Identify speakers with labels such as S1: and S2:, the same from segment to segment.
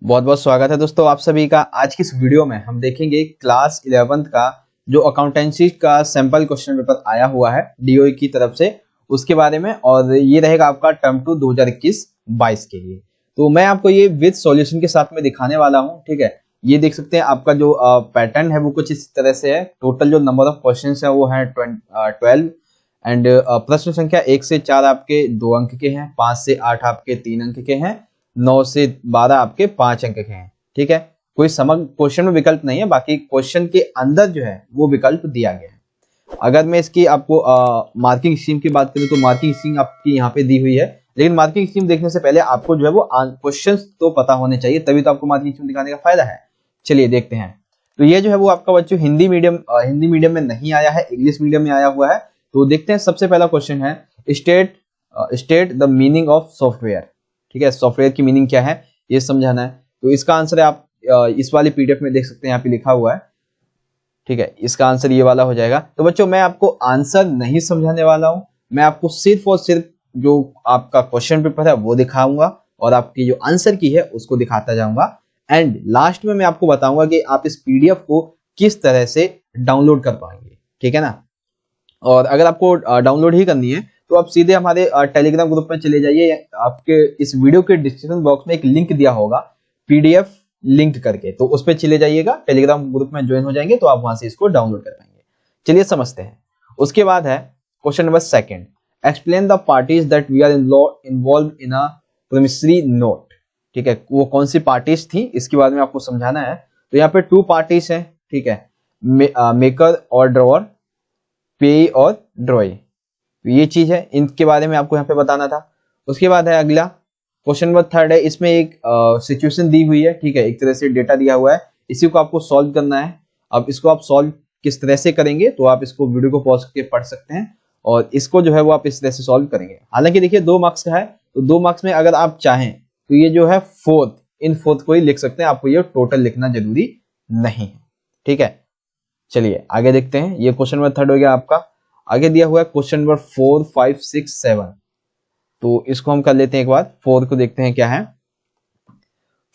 S1: बहुत बहुत स्वागत है दोस्तों आप सभी का। आज की इस वीडियो में हम देखेंगे क्लास 11th का जो अकाउंटेंसी का सैंपल क्वेश्चन पेपर आया हुआ है डीओई की तरफ से, उसके बारे में। और ये रहेगा आपका टर्म 2 2021-22 के लिए। तो मैं आपको ये विद सॉल्यूशन के साथ में दिखाने वाला हूँ, ठीक है। ये देख सकते हैं आपका जो पैटर्न है वो कुछ इस तरह से है। टोटल जो नंबर ऑफ क्वेश्चन है वो है 12 एंड प्रश्न संख्या 1 से 4 आपके 2 अंक के हैं, 5 से 8 आपके 3 अंक के हैं, 9 से 12 आपके 5 अंक के हैं, ठीक है। कोई समग्र क्वेश्चन में विकल्प नहीं है, बाकी क्वेश्चन के अंदर जो है वो विकल्प दिया गया है। अगर मैं इसकी आपको मार्किंग स्कीम की बात करूं तो मार्किंग स्कीम आपकी यहाँ पे दी हुई है, लेकिन मार्किंग स्कीम देखने से पहले आपको जो है वो क्वेश्चन तो पता होने चाहिए, तभी तो आपको मार्किंग स्कीम दिखाने का फायदा है। चलिए देखते हैं। तो ये जो है वो आपका बच्चों हिंदी मीडियम में नहीं आया है, इंग्लिश मीडियम में आया हुआ है। तो देखते हैं। सबसे पहला क्वेश्चन है state the meaning of software, ठीक है। सॉफ्टवेयर की मीनिंग क्या है ये समझाना है। तो इसका आंसर है आप इस वाली पीडीएफ में देख सकते हैं, यहाँ पे लिखा हुआ है, ठीक है। इसका आंसर ये वाला हो जाएगा। तो बच्चों मैं आपको आंसर नहीं समझाने वाला हूं, मैं आपको सिर्फ और सिर्फ जो आपका क्वेश्चन पेपर है वो दिखाऊंगा और आपकी जो आंसर की है उसको दिखाता जाऊंगा। एंड लास्ट में मैं आपको बताऊंगा कि आप इस पीडीएफ को किस तरह से डाउनलोड कर पाएंगे, ठीक है ना। और अगर आपको डाउनलोड ही करनी है तो आप सीधे हमारे टेलीग्राम ग्रुप में चले जाइए। आपके इस वीडियो के डिस्क्रिप्शन बॉक्स में एक लिंक दिया होगा पीडीएफ लिंक करके, तो उस पर चले जाइएगा, टेलीग्राम ग्रुप में ज्वाइन हो जाएंगे तो आप वहां से इसको डाउनलोड कर पाएंगे। चलिए समझते हैं। उसके बाद है question number 2, explain the parties that we are involve in a promissory note, ठीक है। वो कौन सी पार्टीज थी इसके बारे में आपको समझाना है। तो यहाँ पे 2 पार्टीज हैं, ठीक है, मेकर और ड्रॉअर, पे और ड्रॉय, ये चीज है, इनके बारे में आपको यहाँ पे बताना था। उसके बाद है अगला क्वेश्चन नंबर 3 है। इसमें एक सिचुएशन दी हुई है, ठीक है, एक तरह से डेटा दिया हुआ है, इसी को आपको सॉल्व करना है। अब इसको आप सॉल्व किस तरह से करेंगे तो आप इसको वीडियो को पॉज करके पढ़ सकते हैं और इसको जो है वो आप इस तरह से सॉल्व करेंगे। हालांकि देखिए 2 मार्क्स का है, तो 2 मार्क्स में अगर आप चाहें तो ये जो है फोर्थ को ही लिख सकते हैं, आपको ये टोटल लिखना जरूरी नहीं है, ठीक है। चलिए आगे देखते हैं। ये क्वेश्चन नंबर 3 हो गया आपका। आगे दिया हुआ है क्वेश्चन नंबर 4, 5, 6, 7। तो इसको हम कर लेते हैं एक बार। 4 को देखते हैं क्या है।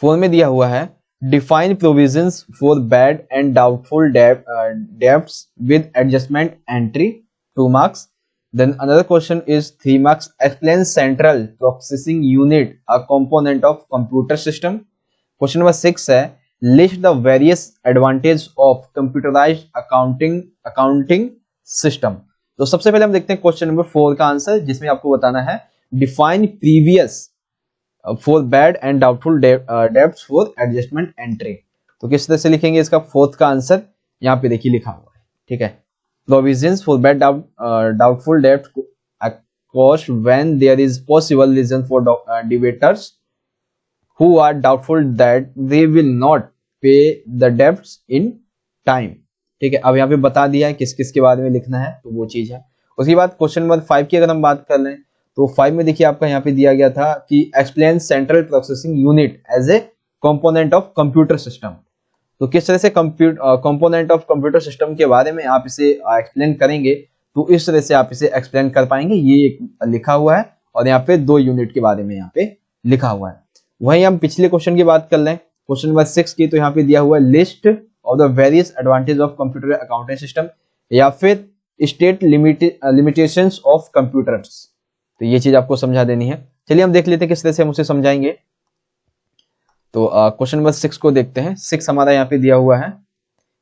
S1: 4 में दिया हुआ है define provisions for bad and doubtful debts with adjustment entry, 2 marks. Then another question is 3 marks, explain central processing unit a component of computer system. Question number 6 है list the various advantage of computerised accounting system. तो सबसे पहले हम देखते हैं question number 4 का answer, जिसमें आपको बताना है define previous for bad and doubtful debts for adjustment entry. तो किस तरह से लिखेंगे इसका 4th का आंसर, यहाँ पे देखिए लिखा हुआ है, ठीक है। प्रोविजंस फॉर बैड डाउटफुल डेब्ट cost when there is possible reason for debtors who are doubtful that they will not pay the debts in time, ठीक है। अब यहाँ पे बता दिया है किस किस के बारे में लिखना है, तो वो चीज है। उसके बाद क्वेश्चन नंबर 5 की अगर हम बात कर लें तो 5 में देखिए आपका यहाँ पे दिया गया था कि explain central processing unit as a component of computer system. तो किस तरह से कंपोनेंट ऑफ कंप्यूटर सिस्टम के बारे में आप इसे एक्सप्लेन करेंगे, तो इस तरह से आप इसे एक्सप्लेन कर पाएंगे। ये एक लिखा हुआ है और यहाँ पे 2 यूनिट के बारे में यहाँ पे लिखा हुआ है। वहीं हम पिछले क्वेश्चन की बात कर लें, क्वेश्चन नंबर 6 की, तो यहाँ पे दिया हुआ है list of the various advantage of computer accounting system या फिर स्टेट लिमिटेशंस ऑफ कंप्यूटर्स। तो ये चीज आपको समझा देनी है। चलिए हम देख लेते हैं किस तरह से हम उसे समझाएंगे। तो क्वेश्चन नंबर 6 को देखते हैं। 6 हमारा यहाँ पे दिया हुआ है,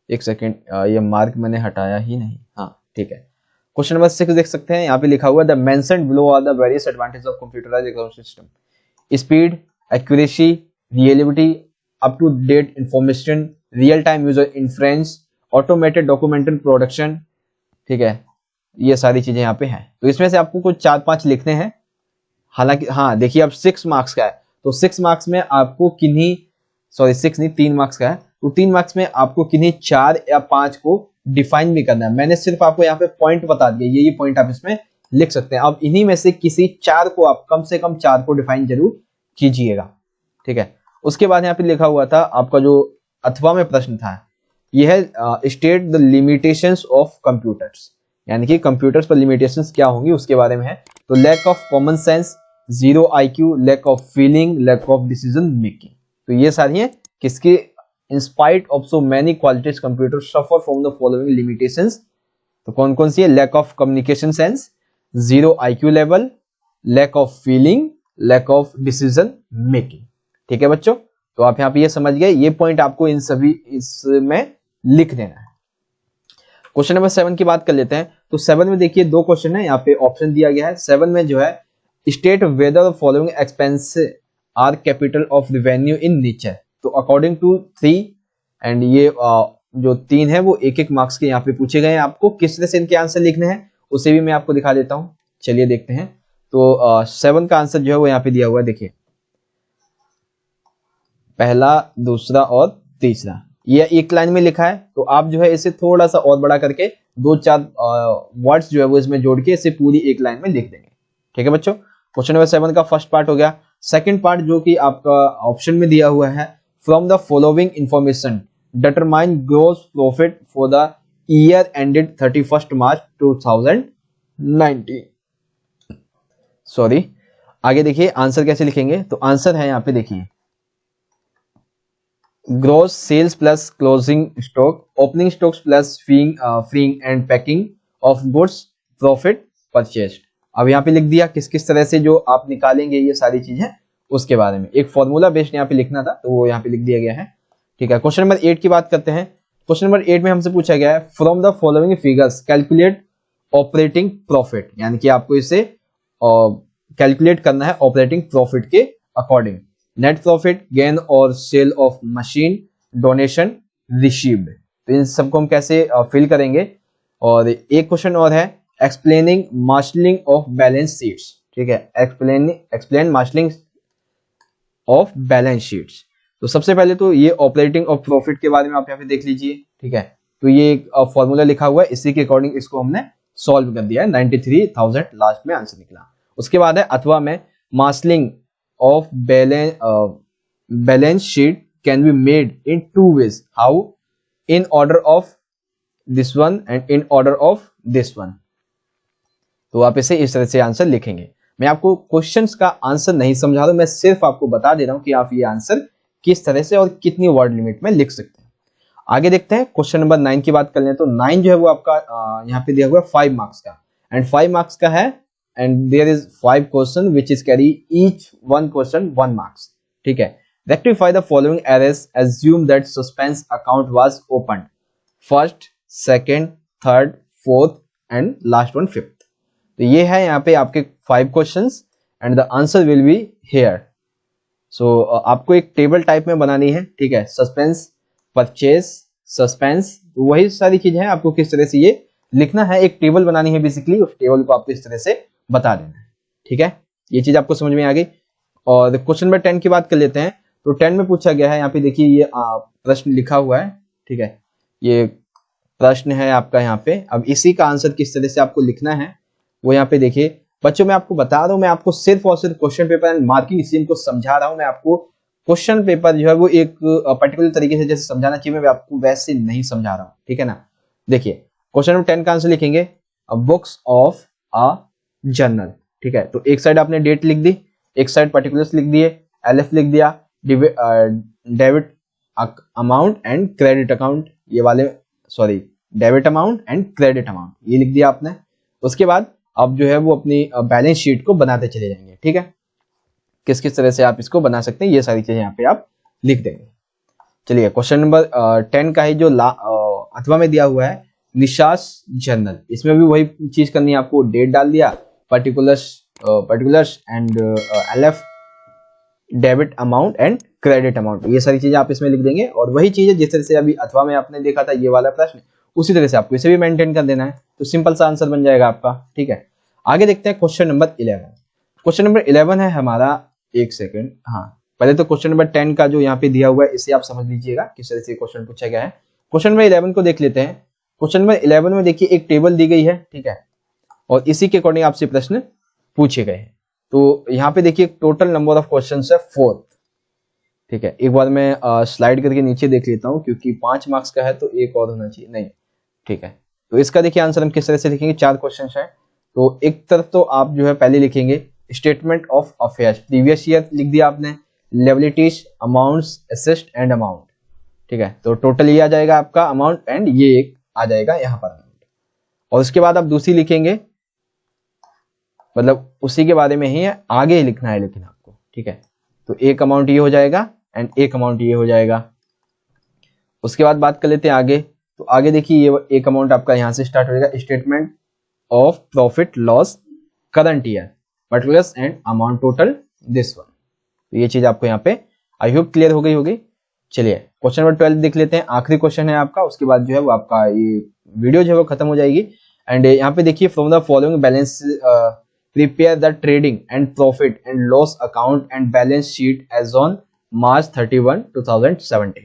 S1: एक सेकेंड, ये मार्क मैंने हटाया ही नहीं, हाँ ठीक है। क्वेश्चन नंबर 6 देख सकते हैं, यहाँ पे लिखा हुआ है the mentioned below are the various advantage of computerised accounting system, speed, accuracy, reliability, up to date information, real time user inference, automated documented production, ठीक है। ये सारी चीजें यहाँ पे हैं। तो इसमें से आपको कुछ 4-5 लिखने हैं। हालांकि हाँ देखिए अब 6 मार्क्स का है, तो 6 मार्क्स में आपको किन्हीं 6 नहीं 3 मार्क्स का है, तो 3 मार्क्स में आपको किन्हीं 4 या 5 को डिफाइन भी करना है। मैंने सिर्फ आपको यहाँ पे पॉइंट बता दिया, ये पॉइंट आप इसमें लिख सकते हैं। अब इन्हीं में से किसी 4 को आप कम से कम 4 को डिफाइन जरूर कीजिएगा, ठीक है। उसके बाद यहाँ पे लिखा हुआ था आपका जो अथवा में प्रश्न था, यह है state the limitations of computers, यानी कि कंप्यूटर्स पर लिमिटेशंस क्या होंगी उसके बारे में है। तो lack of common sense, zero IQ, lack of feeling, lack of decision making, तो ये सारी हैं किसकी, in spite of so many qualities computer suffer from the following limitations. तो कौन कौन सी है, lack of communication sense, zero IQ level, lack of feeling, lack of decision making. ठीक है बच्चों, तो आप यहाँ पे ये समझ गए, ये पॉइंट आपको इन सभी इसमें लिख देना है। क्वेश्चन नंबर 7 की बात कर लेते हैं। तो 7 में देखिए 2 क्वेश्चन है, यहाँ पे ऑप्शन दिया गया है। 7 में जो है state whether following expense are capital of revenue in nature. तो अकॉर्डिंग टू 3 एंड ये जो 3 है वो एक मार्क्स के यहाँ पे पूछे गए हैं। आपको किस तरह से इनके आंसर लिखने हैं उसे भी मैं आपको दिखा देता हूँ। चलिए देखते हैं। तो 7 का आंसर जो है वो यहाँ पे दिया हुआ है, देखिए पहला, दूसरा और तीसरा, ये एक लाइन में लिखा है। तो आप जो है इसे थोड़ा सा और बड़ा करके 2-4 वर्ड्स जो है वो इसमें जोड़ के इसे पूरी एक लाइन में लिख देंगे। ठीक है बच्चों, क्वेश्चन नंबर 7 का फर्स्ट पार्ट हो गया। सेकंड पार्ट जो कि आपका ऑप्शन में दिया हुआ है, from the following information determine gross profit for the year ended 31 March 2019। Sorry, आगे देखिए आंसर कैसे लिखेंगे। तो आंसर है यहाँ पे देखिए, gross sales plus closing stock, opening stocks plus freeing and packing of goods, profit purchased. अब यहाँ पे लिख दिया किस किस तरह से जो आप निकालेंगे ये सारी चीजें उसके बारे में, एक फॉर्मूला बेस्ड यहाँ पे लिखना था तो वो यहाँ पे लिख दिया गया है। ठीक है, क्वेश्चन नंबर 8 की बात करते हैं। क्वेश्चन नंबर 8 में हमसे पूछा गया है, from the following figures calculate operating profit, यानी कि आपको इसे कैलकुलेट करना है ऑपरेटिंग प्रॉफिट के अकॉर्डिंग। नेट प्रॉफिट, गेन और sale of machine, donation, received. तो इन सबको हम कैसे फिल करेंगे। और एक क्वेश्चन और है, explaining marshalling of balance sheets. ठीक है, explain marshalling of balance sheets. तो सबसे पहले तो ये ऑपरेटिंग ऑफ प्रॉफिट के बारे में आप यहाँ पे देख लीजिए। ठीक है, तो ये एक फॉर्मूला लिखा हुआ है, इसी के अकॉर्डिंग इसको हमने सॉल्व कर दिया है। 93,000 लास्ट में आंसर निकला। उसके बाद है अथवा में, marshalling of balance sheet can be made in 2 ways. How? In order of this one and in order of this one. तो आप इसे इस तरह से आंसर लिखेंगे। मैं आपको क्वेश्चंस का आंसर नहीं समझा रहा, मैं सिर्फ आपको बता दे रहा हूं कि आप ये आंसर किस तरह से और कितनी वर्ड लिमिट में लिख सकते हैं। आगे देखते हैं, क्वेश्चन नंबर 9 की बात कर लें। तो 9 जो है वो आपका यहाँ पे दिया हुआ है 5 मार्क्स का, एंड 5 मार्क्स का है, and there is 5 question which is carry each one question 1 marks. ठीक है, rectify the following errors, assume that suspense account was opened first, second, third, fourth and last one 5th. तो ये है यहाँ पे आपके 5 questions and the answer will be here. So आपको एक टेबल टाइप में बनानी है। ठीक है, सस्पेंस, परचेज, सस्पेंस, वही सारी चीजें हैं। आपको किस तरह से ये लिखना है, एक टेबल बनानी है बेसिकली, उस टेबल को आपको इस तरह से बता देना है। ठीक है, ये चीज आपको समझ में आ गई। और क्वेश्चन नंबर 10 की बात कर लेते हैं। तो 10 में पूछा गया है, यहाँ पे देखिए ये प्रश्न लिखा हुआ है। ठीक है, ये प्रश्न है आपका यहाँ पे। अब इसी का आंसर किस तरह से आपको लिखना है वो यहाँ पे देखिए। बच्चों मैं आपको बता रहा हूँ, मैं आपको सिर्फ और सिर्फ question paper and marking scheme को समझा रहा हूँ। मैं आपको क्वेश्चन पेपर जो है वो एक पर्टिकुलर तरीके से जैसे समझाना चाहिए मैं आपको वैसे नहीं समझा रहा हूँ। ठीक है ना, देखिए क्वेश्चन नंबर 10 का आंसर लिखेंगे, बुक्स ऑफ अ जर्नल। ठीक है, तो एक साइड आपने डेट लिख दी, एक साइड पर्टिकुलर्स लिख दिए, LF लिख दिया, debit amount and credit account, ये वाले sorry debit amount and credit amount ये लिख दिया आपने। उसके बाद आप जो है वो अपनी बैलेंस शीट को बनाते चले जाएंगे। ठीक है, किस किस तरह से आप इसको बना सकते हैं ये सारी चीजें यहाँ पे आप लिख देंगे। चलिए क्वेश्चन नंबर 10 का ही जो अथवा में दिया हुआ है, निशास जर्नल, इसमें भी वही चीज करनी है आपको, डेट डाल दिया, particulars and LF, debit amount and credit amount, ये सारी चीजें आप इसमें लिख देंगे। और वही चीजें जिस तरह से अभी अथवा में आपने देखा था ये वाला प्रश्न, उसी तरह से आपको इसे भी मेंटेन कर देना है, तो सिंपल सा आंसर बन जाएगा आपका। ठीक है, आगे देखते हैं क्वेश्चन नंबर 11। क्वेश्चन नंबर 11 है हमारा, एक सेकेंड, हाँ पहले तो क्वेश्चन नंबर 10 का जो यहाँ पे दिया हुआ है इसे आप समझ लीजिएगा किस तरह से क्वेश्चन पूछा गया है। क्वेश्चन नंबर 11 को देख लेते हैं। क्वेश्चन नंबर 11 में देखिए एक टेबल दी गई है। ठीक है, और इसी के अकॉर्डिंग आपसे प्रश्न पूछे गए हैं। तो यहाँ पे देखिए टोटल नंबर ऑफ क्वेश्चन है 4। ठीक है, एक बार मैं स्लाइड करके नीचे देख लेता हूँ क्योंकि 5 मार्क्स का है तो एक और होना चाहिए, नहीं। ठीक है, तो इसका देखिए आंसर हम किस तरह से लिखेंगे, 4 क्वेश्चन है। तो एक तरफ तो आप जो है पहले लिखेंगे statement of affairs, previous year लिख दिया आपने, लिएबिलिटीज, अमाउंट्स, एसेट्स एंड अमाउंट। ठीक है, तो टोटल ये आ जाएगा आपका अमाउंट एंड ये एक आ जाएगा यहाँ पर अमाउंट। और उसके बाद आप दूसरी लिखेंगे, मतलब उसी के बारे में ही है, आगे ही लिखना है लेकिन आपको। ठीक है, तो एक अमाउंट ये हो जाएगा एंड एक अमाउंट ये हो जाएगा। उसके बाद बात कर लेते हैं आगे। तो आगे देखिए ये एक अमाउंट आपका यहाँ से स्टार्ट हो जाएगा, statement of profit loss current year particulars and amount total this one. तो ये चीज आपको यहाँ पे आई होप क्लियर हो गई होगी। चलिए क्वेश्चन नंबर 12 देख लेते हैं, आखिरी क्वेश्चन है आपका, उसके बाद जो है वो आपका ये वीडियो जो है वो खत्म हो जाएगी। एंड यहाँ पे देखिए from the following balance prepare the trading and profit and loss account and balance sheet as on March 31, 2017।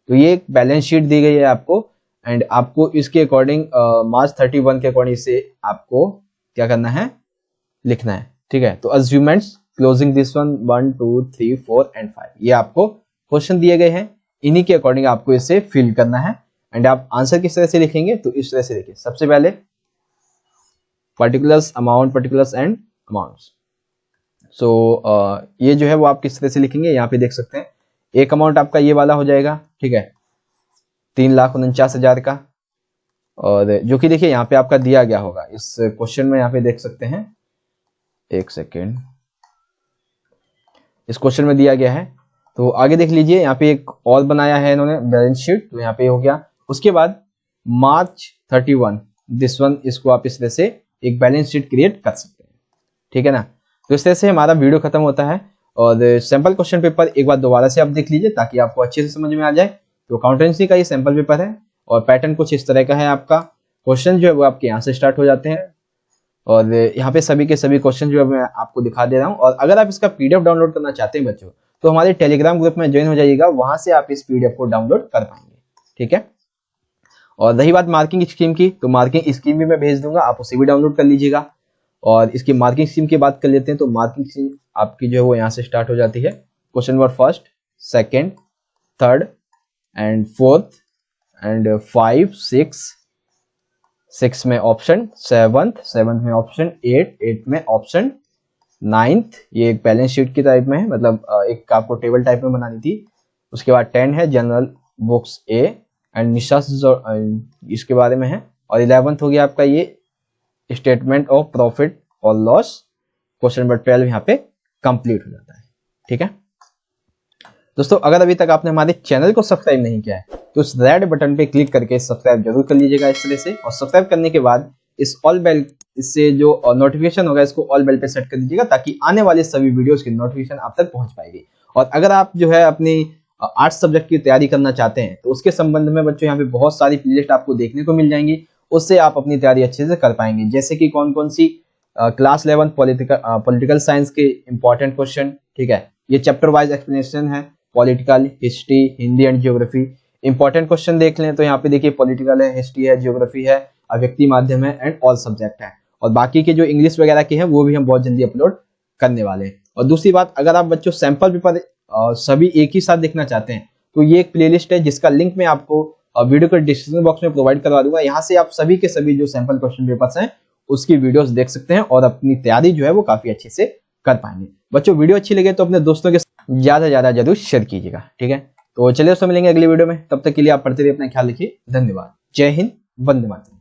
S1: तो ये एक बैलेंस शीट दी गई है आपको एंड आपको इसके अकॉर्डिंग March 31 के अकॉर्डिंग से आपको क्या करना है, लिखना है। ठीक है, तो अज्यूमेंट्स क्लोजिंग दिस वन 1 2 3 4 एंड 5 ये आपको क्वेश्चन दिए गए हैं, इन्हीं के अकॉर्डिंग आपको इसे फिल करना है। एंड आप आंसर किस तरह से लिखेंगे, तो इस तरह से लिखिए। सबसे पहले particulars, amount, particulars and amounts. So ये जो है वो आप किस तरह से लिखेंगे, यहाँ पे देख सकते हैं। एक अमाउंट आपका ये वाला हो जाएगा, ठीक है, 3,49,000 का, और जो कि देखिए यहाँ पे आपका दिया गया होगा इस क्वेश्चन में, यहाँ पे देख सकते हैं, एक सेकेंड, इस क्वेश्चन में दिया गया है। तो आगे देख लीजिए, यहाँ पे एक और बनाया है इन्होंने बैलेंस शीट, तो यहाँ पे हो गया। उसके बाद March 31 दिस वन, इसको आप इस तरह से एक बैलेंस शीट क्रिएट कर सकते हैं। ठीक है ना, तो इस तरह से हमारा वीडियो खत्म होता है। और सैंपल क्वेश्चन पेपर एक बार दोबारा से आप देख लीजिए ताकि आपको अच्छे से समझ में आ जाए। तो अकाउंटेंसी का ये सैंपल पेपर है और पैटर्न कुछ इस तरह का है आपका। क्वेश्चन जो है वो आपके यहाँ से स्टार्ट हो जाते हैं और यहाँ पे सभी के सभी क्वेश्चन जो है मैं आपको दिखा दे रहा हूँ। और अगर आप इसका पीडीएफ डाउनलोड करना चाहते हैं बच्चों, तो हमारे टेलीग्राम ग्रुप में ज्वाइन हो जाइएगा, वहां से आप इस पीडीएफ को डाउनलोड कर पाएंगे। ठीक है, और रही बात मार्किंग स्कीम की, तो मार्किंग स्कीम भी मैं भेज दूंगा, आप उसे भी डाउनलोड कर लीजिएगा। और इसकी मार्किंग स्कीम की बात कर लेते हैं, तो मार्किंग स्कीम आपकी जो है वो यहाँ से स्टार्ट हो जाती है। क्वेश्चन नंबर 1, 2, 3 एंड 4 एंड 5, 6 में ऑप्शन, 7 में ऑप्शन, 8 में ऑप्शन, 9 ये एक बैलेंस शीट की टाइप में है, मतलब एक आपको टेबल टाइप में बनानी थी। उसके बाद 10 है जनरल बुक्स ए एंड निशा इसके बारे में है। और 11th हो गया आपका ये स्टेटमेंट ऑफ प्रॉफिट और लॉस। क्वेश्चन नंबर 12 यहाँ पे कंप्लीट हो जाता है। ठीक है दोस्तों, अगर अभी तक आपने हमारे चैनल को सब्सक्राइब नहीं किया है तो उस रेड बटन पे क्लिक करके सब्सक्राइब जरूर कर लीजिएगा इस तरह से। और सब्सक्राइब करने के बाद इस ऑल बेल, इससे जो नोटिफिकेशन होगा इसको ऑल बेल पे सेट कर दीजिएगा ताकि आने वाले सभी वीडियोस की नोटिफिकेशन आप तक पहुंच पाएगी। और अगर आप जो है अपनी आर्ट्स सब्जेक्ट की तैयारी करना चाहते हैं तो उसके संबंध में बच्चों यहाँ पे बहुत सारी प्लेलिस्ट आपको देखने को मिल जाएंगी, उससे आप अपनी तैयारी अच्छे से कर पाएंगे। जैसे कि कौन कौन सी क्लास 11 पॉलिटिकल साइंस के इंपॉर्टेंट क्वेश्चन, ठीक है, ये चैप्टर वाइज एक्सप्लेनेशन है, political, history, Hindi and geography important question देख लें तो यहाँ पे देखिए पॉलिटिकल है, हिस्ट्री है, ज्योग्राफी है, अव्यक्ति माध्यम है एंड ऑल सब्जेक्ट है। और बाकी के जो इंग्लिश वगैरह के हैं वो भी हम बहुत जल्दी अपलोड करने वाले हैं। और दूसरी बात, अगर आप बच्चों सैंपल पेपर सभी एक ही साथ देखना चाहते हैं तो ये एक प्लेलिस्ट है जिसका लिंक मैं आपको वीडियो के डिस्क्रिप्शन बॉक्स में प्रोवाइड करवा दूंगा। यहाँ से आप सभी के सभी जो सैंपल क्वेश्चन पेपर्स हैं उसकी वीडियोस देख सकते हैं और अपनी तैयारी जो है वो काफी अच्छे से कर पाएंगे। बच्चों वीडियो अच्छी लगे तो अपने दोस्तों के ज्यादा से ज्यादा जरूर शेयर कीजिएगा। ठीक है, तो चलिए दोस्तों मिलेंगे अगली वीडियो में, तब तक के लिए आप पढ़ते रहिए, अपना ख्याल रखिए, धन्यवाद, जय हिंद, वंदे मातरम।